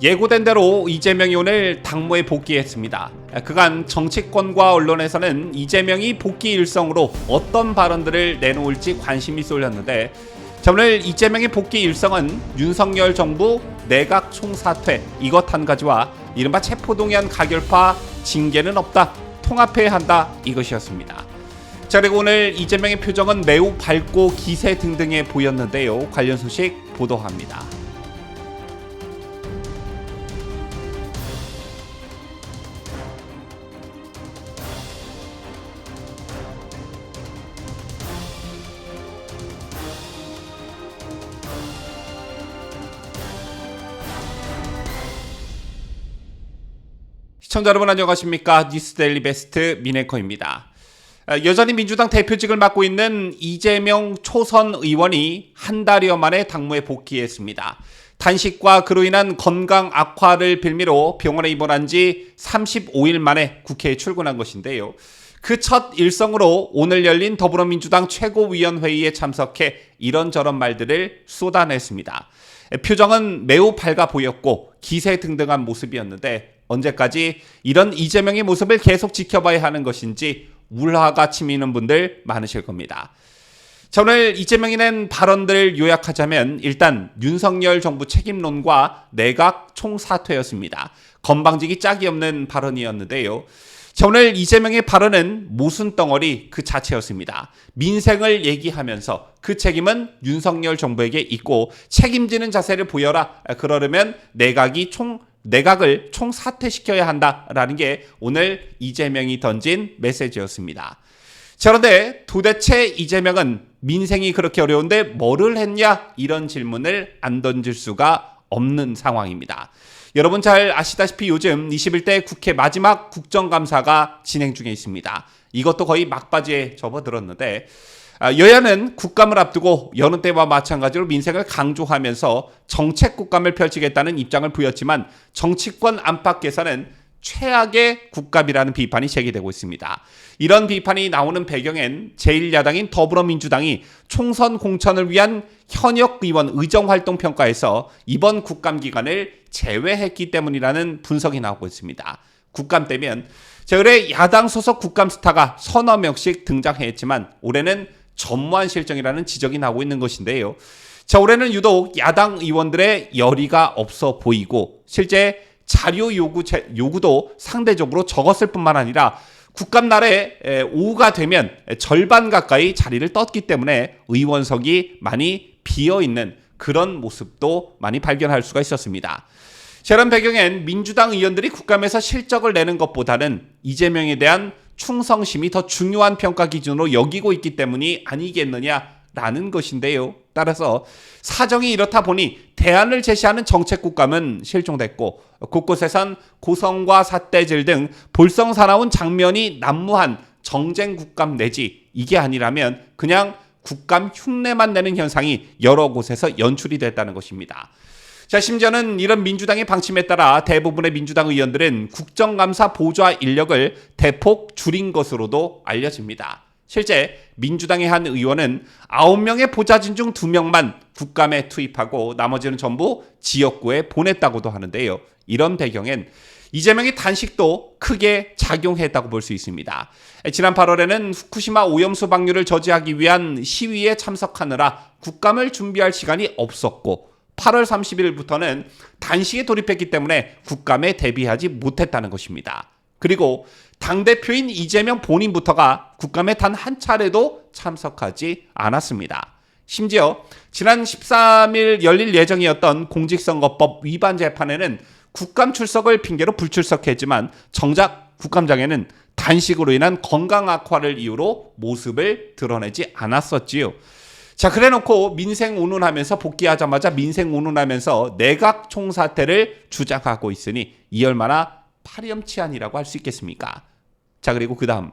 예고된 대로 이재명이 오늘 당무에 복귀했습니다. 그간 정치권과 언론에서는 이재명이 복귀 일성으로 어떤 발언들을 내놓을지 관심이 쏠렸는데, 오늘 이재명의 복귀 일성은 윤석열 정부 내각 총사퇴 이것 한 가지와 이른바 체포동의안 가결파 징계는 없다, 통합해야 한다, 이것이었습니다. 그리고 오늘 이재명의 표정은 매우 밝고 기세 등등해 보였는데요. 관련 소식 보도합니다. 시청자 여러분 안녕하십니까? 뉴스데일리 베스트 민해커입니다. 여전히 민주당 대표직을 맡고 있는 이재명 초선 의원이 한 달여 만에 당무에 복귀했습니다. 단식과 그로 인한 건강 악화를 빌미로 병원에 입원한 지 35일 만에 국회에 출근한 것인데요. 그 첫 일성으로 오늘 열린 더불어민주당 최고위원회의에 참석해 이런저런 말들을 쏟아냈습니다. 표정은 매우 밝아 보였고 기세 등등한 모습이었는데, 언제까지 이런 이재명의 모습을 계속 지켜봐야 하는 것인지 울화가 치미는 분들 많으실 겁니다. 자, 오늘 이재명이 낸 발언들을 요약하자면 일단 윤석열 정부 책임론과 내각 총사퇴였습니다. 건방지기 짝이 없는 발언이었는데요. 자, 오늘 이재명의 발언은 모순 덩어리 그 자체였습니다. 민생을 얘기하면서 그 책임은 윤석열 정부에게 있고 책임지는 자세를 보여라. 그러려면 내각을 총사퇴시켜야 한다라는 게 오늘 이재명이 던진 메시지였습니다. 자, 그런데 도대체 이재명은 민생이 그렇게 어려운데 뭐를 했냐? 이런 질문을 안 던질 수가 없는 상황입니다. 여러분 잘 아시다시피 요즘 21대 국회 마지막 국정감사가 진행 중에 있습니다. 이것도 거의 막바지에 접어들었는데, 여야는 국감을 앞두고 여느 때와 마찬가지로 민생을 강조하면서 정책 국감을 펼치겠다는 입장을 보였지만 정치권 안팎에서는 최악의 국감이라는 비판이 제기되고 있습니다. 이런 비판이 나오는 배경엔 제1야당인 더불어민주당이 총선 공천을 위한 현역 의원 의정활동평가에서 이번 국감 기간을 제외했기 때문이라는 분석이 나오고 있습니다. 국감 때면 올해 야당 소속 국감 스타가 서너 명씩 등장했지만 올해는 전무한 실정이라는 지적이 나오고 있는 것인데요. 자, 올해는 유독 야당 의원들의 열의가 없어 보이고 실제 자료 요구도 상대적으로 적었을 뿐만 아니라 국감 날에 오후가 되면 절반 가까이 자리를 떴기 때문에 의원석이 많이 비어있는 그런 모습도 많이 발견할 수가 있었습니다. 이런 배경엔 민주당 의원들이 국감에서 실적을 내는 것보다는 이재명에 대한 충성심이 더 중요한 평가 기준으로 여기고 있기 때문이 아니겠느냐라는 것인데요. 따라서 사정이 이렇다 보니 대안을 제시하는 정책 국감은 실종됐고 곳곳에선 고성과 삿대질 등 볼썽사나운 장면이 난무한 정쟁 국감 내지 이게 아니라면 그냥 국감 흉내만 내는 현상이 여러 곳에서 연출이 됐다는 것입니다. 자, 심지어는 이런 민주당의 방침에 따라 대부분의 민주당 의원들은 국정감사 보좌 인력을 대폭 줄인 것으로도 알려집니다. 실제 민주당의 한 의원은 9명의 보좌진 중 2명만 국감에 투입하고 나머지는 전부 지역구에 보냈다고도 하는데요. 이런 배경엔 이재명의 단식도 크게 작용했다고 볼 수 있습니다. 지난 8월에는 후쿠시마 오염수 방류를 저지하기 위한 시위에 참석하느라 국감을 준비할 시간이 없었고 8월 30일부터는 단식에 돌입했기 때문에 국감에 대비하지 못했다는 것입니다. 그리고 당대표인 이재명 본인부터가 국감에 단 한 차례도 참석하지 않았습니다. 심지어 지난 13일 열릴 예정이었던 공직선거법 위반 재판에는 국감 출석을 핑계로 불출석했지만 정작 국감장에는 단식으로 인한 건강 악화를 이유로 모습을 드러내지 않았었지요. 자, 그래놓고 민생 운운하면서 복귀하자마자 민생 운운하면서 내각 총사퇴를 주장하고 있으니 이 얼마나 파렴치한이라고 할 수 있겠습니까? 자, 그리고 그 다음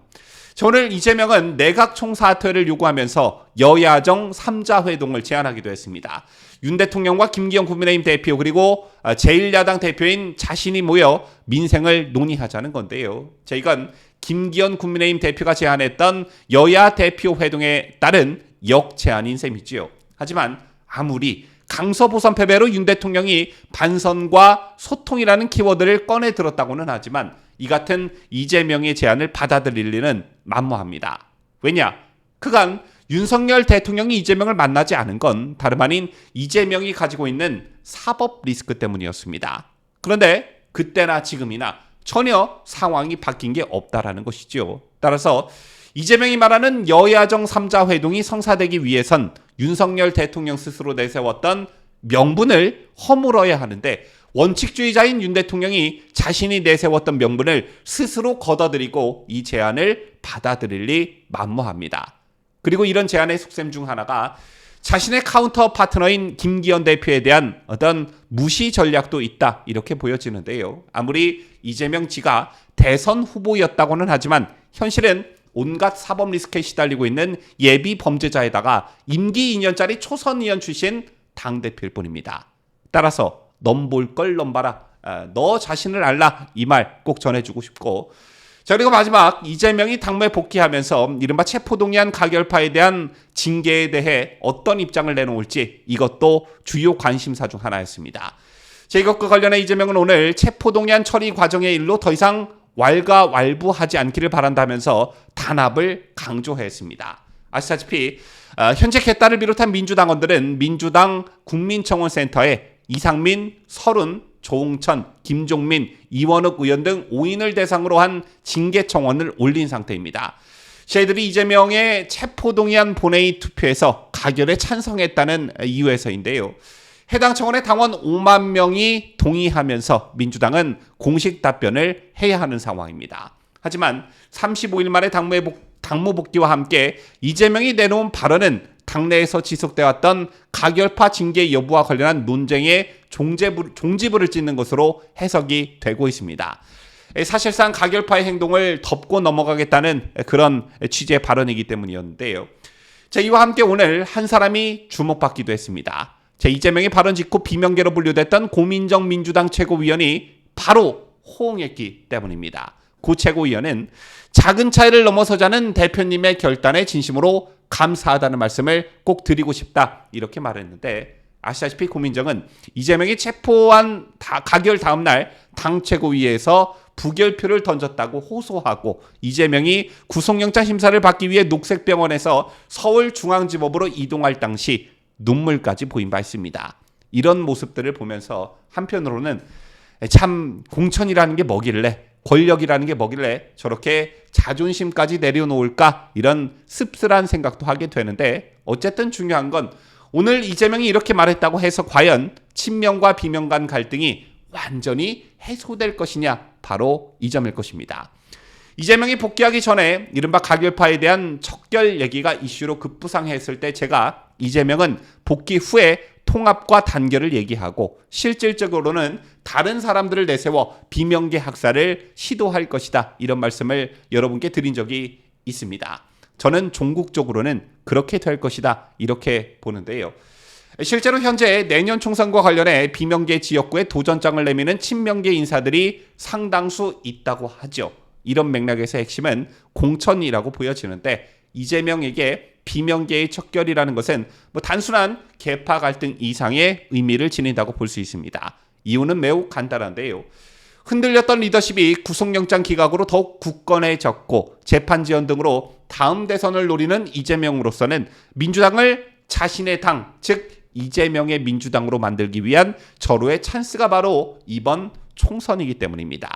오늘 이재명은 내각 총사퇴를 요구하면서 여야정 3자 회동을 제안하기도 했습니다. 윤 대통령과 김기현 국민의힘 대표 그리고 제1야당 대표인 자신이 모여 민생을 논의하자는 건데요. 자, 이건 김기현 국민의힘 대표가 제안했던 여야 대표 회동에 따른 역제안인 셈이지요. 하지만 아무리 강서보선 패배로 윤 대통령이 반선과 소통이라는 키워드를 꺼내 들었다고는 하지만 이 같은 이재명의 제안을 받아들일 리는 만무합니다. 왜냐? 그간 윤석열 대통령이 이재명을 만나지 않은 건 다름 아닌 이재명이 가지고 있는 사법 리스크 때문이었습니다. 그런데 그때나 지금이나 전혀 상황이 바뀐 게 없다라는 것이죠. 따라서 이재명이 말하는 여야정 3자 회동이 성사되기 위해선 윤석열 대통령 스스로 내세웠던 명분을 허물어야 하는데 원칙주의자인 윤 대통령이 자신이 내세웠던 명분을 스스로 걷어들이고 이 제안을 받아들일 리 만무합니다. 그리고 이런 제안의 속셈 중 하나가 자신의 카운터 파트너인 김기현 대표에 대한 어떤 무시 전략도 있다 이렇게 보여지는데요. 아무리 이재명 지가 대선 후보였다고는 하지만 현실은 온갖 사법 리스크에 시달리고 있는 예비 범죄자에다가 임기 2년짜리 초선 의원 출신 당대표일 뿐입니다. 따라서 넌 볼 걸 넌 봐라. 너 자신을 알라. 이 말 꼭 전해주고 싶고 자 그리고 마지막 이재명이 당무에 복귀하면서 이른바 체포동의안 가결파에 대한 징계에 대해 어떤 입장을 내놓을지 이것도 주요 관심사 중 하나였습니다. 자, 이것과 관련해 이재명은 오늘 체포동의안 처리 과정의 일로 더 이상 왈가왈부하지 않기를 바란다면서 단합을 강조했습니다. 아시다시피 현재 개딸을 비롯한 민주당원들은 민주당 국민청원센터에 이상민, 설훈, 조홍천, 김종민, 이원욱 의원 등 5인을 대상으로 한 징계 청원을 올린 상태입니다. 저희들이 이재명의 체포동의안 본회의 투표에서 가결에 찬성했다는 이유에서인데요. 해당 청원에 당원 5만 명이 동의하면서 민주당은 공식 답변을 해야 하는 상황입니다. 하지만 35일 만에 당무 복귀와 함께 이재명이 내놓은 발언은 당내에서 지속되었던 가결파 징계 여부와 관련한 논쟁의 종지부를 찍는 것으로 해석이 되고 있습니다. 사실상 가결파의 행동을 덮고 넘어가겠다는 그런 취지의 발언이기 때문이었는데요. 자, 이와 함께 오늘 한 사람이 주목받기도 했습니다. 자, 이재명의 발언 직후 비명계로 분류됐던 고민정 민주당 최고위원이 바로 호응했기 때문입니다. 고 최고위원은 작은 차이를 넘어서자는 대표님의 결단에 진심으로 감사하다는 말씀을 꼭 드리고 싶다 이렇게 말했는데 아시다시피 고민정은 이재명이 체포한 가결 다음 날 당 최고위에서 부결표를 던졌다고 호소하고 이재명이 구속영장 심사를 받기 위해 녹색병원에서 서울중앙지법으로 이동할 당시 눈물까지 보인 바 있습니다. 이런 모습들을 보면서 한편으로는 참 공천이라는 게 뭐길래 권력이라는 게 뭐길래 저렇게 자존심까지 내려놓을까 이런 씁쓸한 생각도 하게 되는데 어쨌든 중요한 건 오늘 이재명이 이렇게 말했다고 해서 과연 친명과 비명 간 갈등이 완전히 해소될 것이냐 바로 이 점일 것입니다. 이재명이 복귀하기 전에 이른바 가결파에 대한 척결 얘기가 이슈로 급부상했을 때 제가 이재명은 복귀 후에 통합과 단결을 얘기하고 실질적으로는 다른 사람들을 내세워 비명계 학살을 시도할 것이다 이런 말씀을 여러분께 드린 적이 있습니다. 저는 종국적으로는 그렇게 될 것이다 이렇게 보는데요. 실제로 현재 내년 총선과 관련해 비명계 지역구에 도전장을 내미는 친명계 인사들이 상당수 있다고 하죠. 이런 맥락에서 핵심은 공천이라고 보여지는데 이재명에게 비명계의 척결이라는 것은 단순한 계파 갈등 이상의 의미를 지닌다고 볼 수 있습니다. 이유는 매우 간단한데요. 흔들렸던 리더십이 구속영장 기각으로 더욱 굳건해졌고 재판 지연 등으로 다음 대선을 노리는 이재명으로서는 민주당을 자신의 당, 즉 이재명의 민주당으로 만들기 위한 절호의 찬스가 바로 이번 총선이기 때문입니다.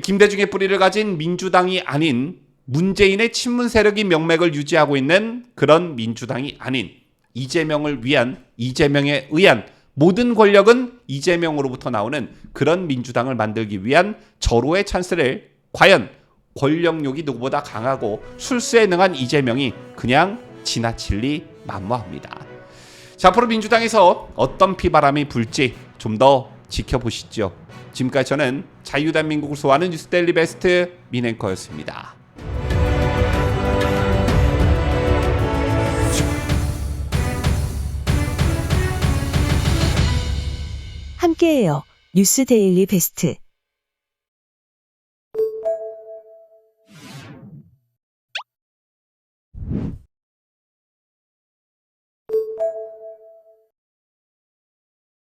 김대중의 뿌리를 가진 민주당이 아닌 문재인의 친문 세력이 명맥을 유지하고 있는 그런 민주당이 아닌 이재명을 위한 이재명에 의한 모든 권력은 이재명으로부터 나오는 그런 민주당을 만들기 위한 절호의 찬스를 과연 권력욕이 누구보다 강하고 술수에 능한 이재명이 그냥 지나칠 리 만무합니다. 자, 앞으로 민주당에서 어떤 피바람이 불지 좀 더 지켜보시죠. 지금까지 저는 자유대한민국을 소화하는 뉴스데일리 베스트 민앵커였습니다. 함께해요. 뉴스데일리 베스트.